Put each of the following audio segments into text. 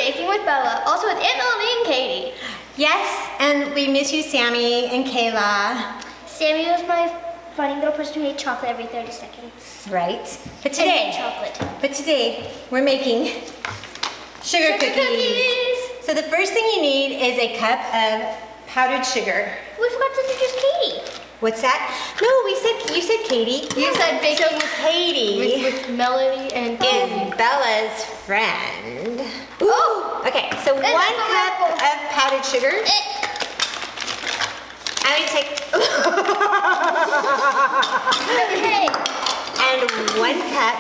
baking with Bella, also with Aunt Melanie and Katie. Yes, and we miss you, Sammy and Kayla. Sammy was my funny little person who ate chocolate every 30 seconds. Right. But today we're making sugar cookies. So the first thing you need is a cup of powdered sugar. We forgot to introduce Katie. What's that? No, you said Katie. You said baking with Katie. With Melanie and Katie. Is Bella's friend. Ooh. Okay, so 1 cup of powdered sugar. I'm gonna take Okay. and 1 cup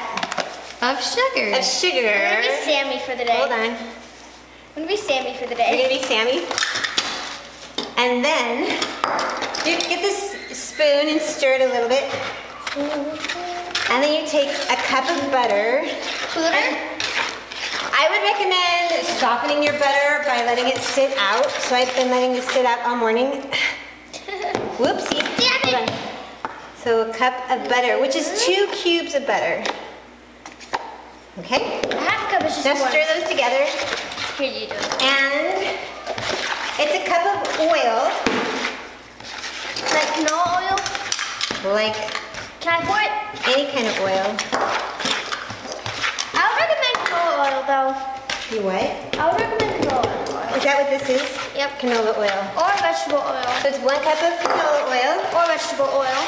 of sugar. I'm gonna be Sammy for the day. Hold on. I'm gonna be Sammy for the day. You're gonna be Sammy. And then you get this spoon and stir it a little bit. And then you take a cup of butter. I would recommend softening your butter by letting it sit out. So I've been letting it sit out all morning. Whoopsie. Hold on. So a cup of butter, which is 2 cubes of butter. Okay? A half cup is just now one. stir those together. Here you do it. And it's a cup of oil. Like canola oil? Like, can I pour it? Any kind of oil. I would recommend canola oil though. You what? I would recommend canola oil. Is that what this is? Yep. Canola oil. Or vegetable oil. So it's 1 cup of canola oil. Or vegetable oil.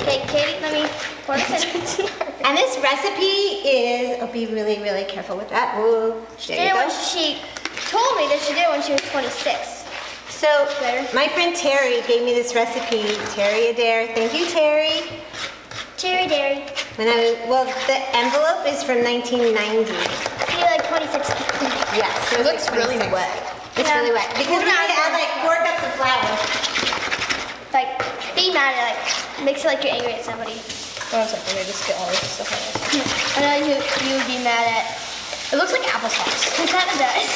Okay, Katie, let me pour this in. And this recipe is, be really, really careful with that. Ooh, She told me that she did it when she was 26. So, my friend Terri gave me this recipe. Terri Adair. Thank you, Terri. Terri Dairy. Well, the envelope is from 1990. See, like 2016. Yes. So it looks really wet. It's really wet. Because we had to add like 4 cups of flour. Like, be mad at makes it like you're angry at somebody. 1 second, I just get all this stuff on this. I know you would be mad at. It looks like applesauce. It kind of does.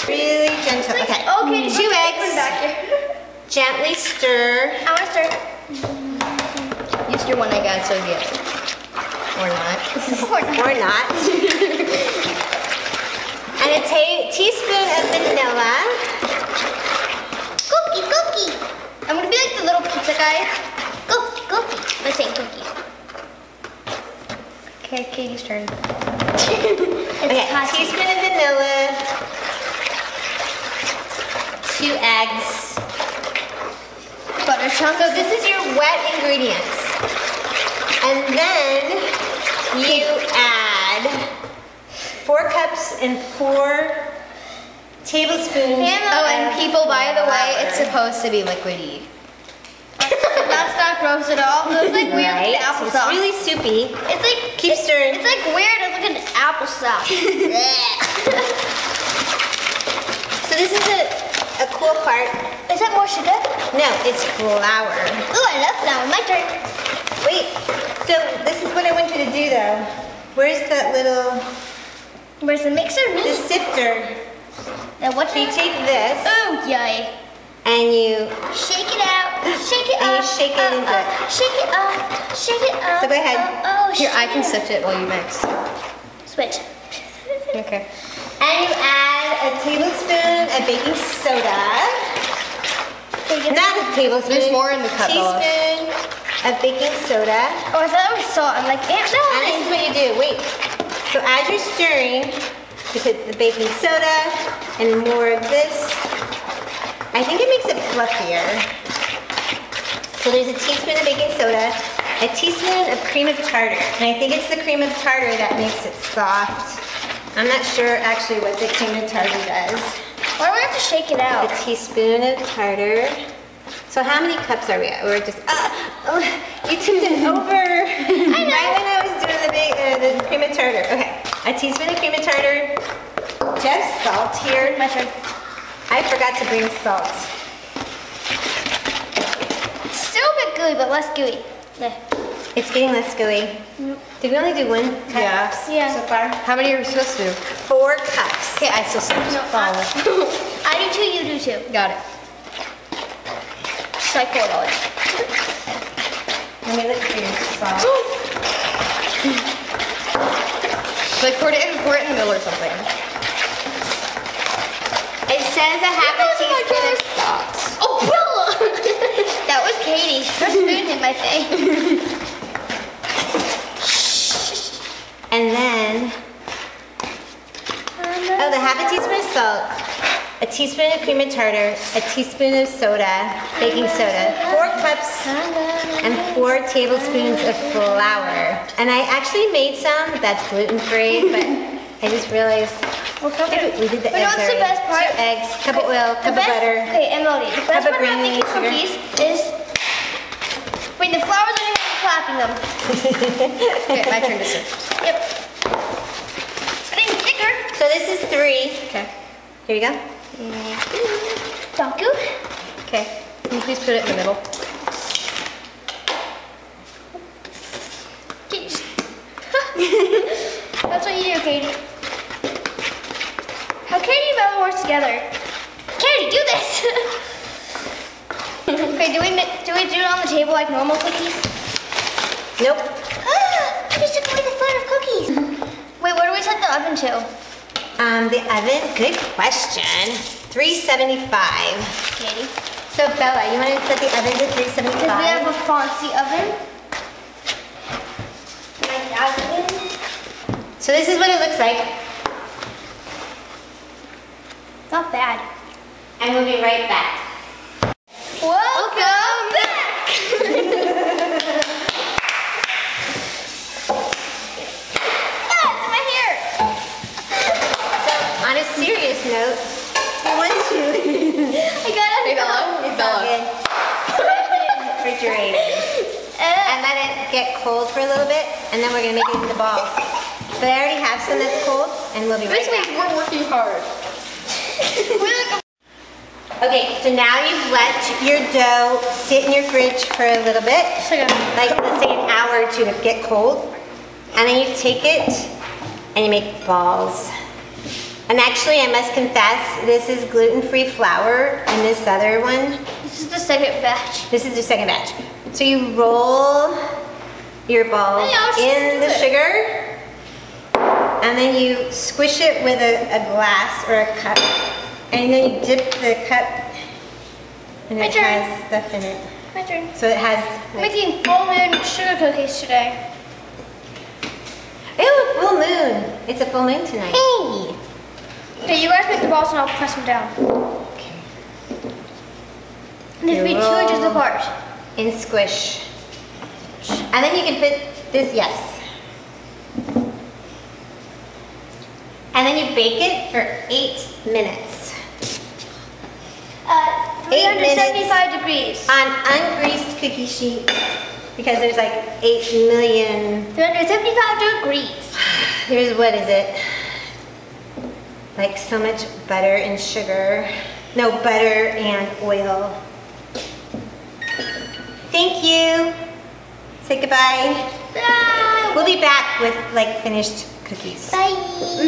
Really gentle. Okay. Okay. 2 eggs. Back here. Gently stir. I want to stir. You stir 1 egg, add so the other. Or not. Or not. And a teaspoon of vanilla. Cookie. I'm gonna be like the little pizza guy. Cookie. I'm saying cookie. Okay, Katie's turn. Okay, teaspoon of vanilla. 2 eggs. Butter chunks. So this is your wet ingredients. And then you add 4 cups and 4 tablespoons. And people, by the way, it's supposed to be liquidy. That's not gross at all. It's like weird with the applesauce. It's really soupy. It's like keep stirring. It's like weird to look at applesauce. So this is a cool part. Is that more sugar? No, it's flour. Ooh, I love flour. My turn. Wait. So this is what I want you to do though. Where's that little? Where's the mixer? The sifter. Now what? So you take this. Oh, yay. And you shake it out. Shake it and up. you shake it into it. Shake it up. Shake it up. So go ahead. Here, I can sift it while you mix. Switch. Okay. And you add a tablespoon of baking soda. Not a tablespoon. There's more in the cup. Teaspoon of baking soda. Oh, I thought it was salt. I'm like, no. And this is what you do. Wait. So as you're stirring, you put the baking soda and more of this. I think it makes it fluffier. So there's a teaspoon of baking soda, a teaspoon of cream of tartar. And I think it's the cream of tartar that makes it soft. I'm not sure actually what the cream of tartar does. Why do we have to shake it out? A teaspoon of tartar. So how many cups are we at? We're just, you tipped it over. I know. Right when I was doing the cream of tartar. Okay, a teaspoon of cream of tartar. Do you have salt here? My turn. I forgot to bring salt. It's still a bit gooey, but less gooey. There. It's getting less gooey. Did we only do 1 cup so far? How many are we supposed to do? 4 cups. Okay, I still sift. No, I do 2, you do 2. Got it. So I poured all in. Let me look for your salt. Like pour it in the middle or something. It says a half a teaspoon of salt. Oh, Bella! That was Katie. Her spoon hit my face. And then, oh, the half a teaspoon of salt, a teaspoon of cream of tartar, a teaspoon of soda, baking soda, 4 cups, and 4 tablespoons of flour. And I actually made some that's gluten-free, but I just realized we did the eggs what's the already. best part? 2 eggs, cup of oil, cup of butter. Okay, Emily, the best Cup of part about making granulated sugar. cookies is when the flour's not even clapping them. Okay, my turn to sift. Yep. It's getting thicker. So this is 3. Okay. Here you go. Thank you. Okay. Can you please put it in the middle? That's what you do, Katie. How Katie and Bella work together. Katie, do this! Okay, do we do it on the table like normal cookies? Nope. I just took away the fun of cookies. Wait, what do we set the oven to? The oven, good question. 375. Katie. So Bella, you want to set the oven to 375? Because we have a fancy oven. My dad's oven. So this is what it looks like. Not bad. And we'll be right back. Welcome back! It's my hair! So on a serious note, once you I got it. Hey, Bella. it's all good. Put it in the refrigerator and let it get cold for a little bit, and then we're gonna make it into balls. But I already have some that's cold, and we'll be right This means back. we're working hard. Okay, so now you've let your dough sit in your fridge for a little bit, like let's say an hour or 2 to get cold, and then you take it and you make balls. And actually, I must confess, this is gluten-free flour, and this other one, This is the second batch. this is the second batch. So you roll your balls Hey, I'll just in do the it. sugar, and then you squish it with a glass or a cup, and then you dip the cup, and My it turn. has stuff in it. My turn. So it has, I'm like, making full moon sugar cookies today. ew, full moon. It's a full moon tonight. Hey. Okay, you guys make the balls and I'll press them down. And they have to be 2 inches apart. And squish. And then you can put this, yes. And then you bake it for 8 minutes. 8 375 degrees. On ungreased cookie sheet, because there's like 8 million. 375 degrees. There's, what is it? Like so much butter and sugar. No, butter and oil. Thank you. Say goodbye. Bye. We'll be back with like finished cookies. Bye.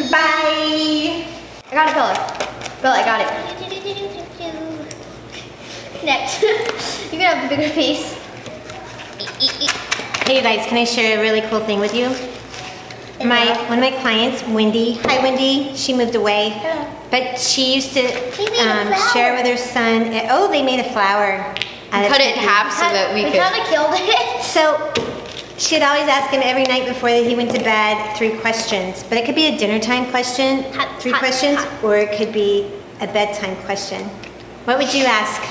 Bye. I got it, Bella. Bella, I got it. Next. You can have the bigger piece. Hey you guys, can I share a really cool thing with you? One of my clients, Wendy, hi Wendy, she moved away, but she used to share with her son, they made a flower. Cut it in half so that we We could. kind of killed it. So she'd always ask him every night before he went to bed 3 questions, but it could be a dinner time question, 3 questions, or it could be a bedtime question. What would you ask?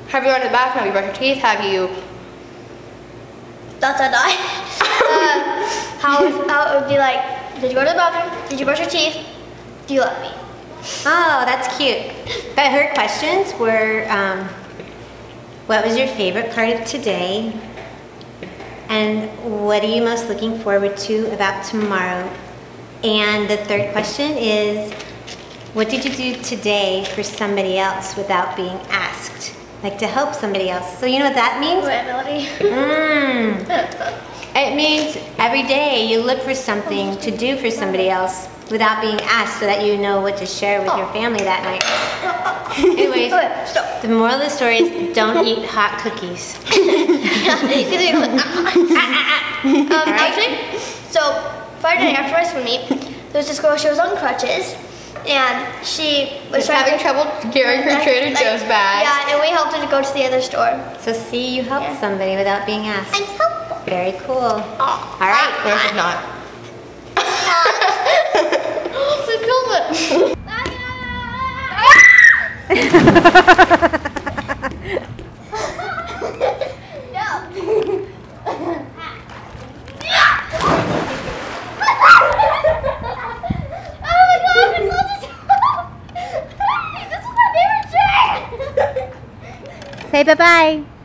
Have you gone to the bathroom? Have you brushed your teeth? Have you? How it would be like, did you go to the bathroom? Did you brush your teeth? Do you love me? Oh, that's cute. But her questions were, what was your favorite part of today? And what are you most looking forward to about tomorrow? And the third question is, what did you do today for somebody else without being asked? Like to help somebody else. So you know what that means? Wait, Melody. It means every day you look for something to do for somebody else without being asked so that you know what to share with your family that night. Anyways, Stop. the moral of the story is don't eat hot cookies. Actually, so Friday night after ice cream meet, there was this girl, she was on crutches, and she was having trouble carrying her Trader Joe's bag. Yeah, and we helped her to go to the other store. So see, you helped somebody without being asked. I'm helpful. Very cool. All right. Or if not. We killed it. Say bye-bye.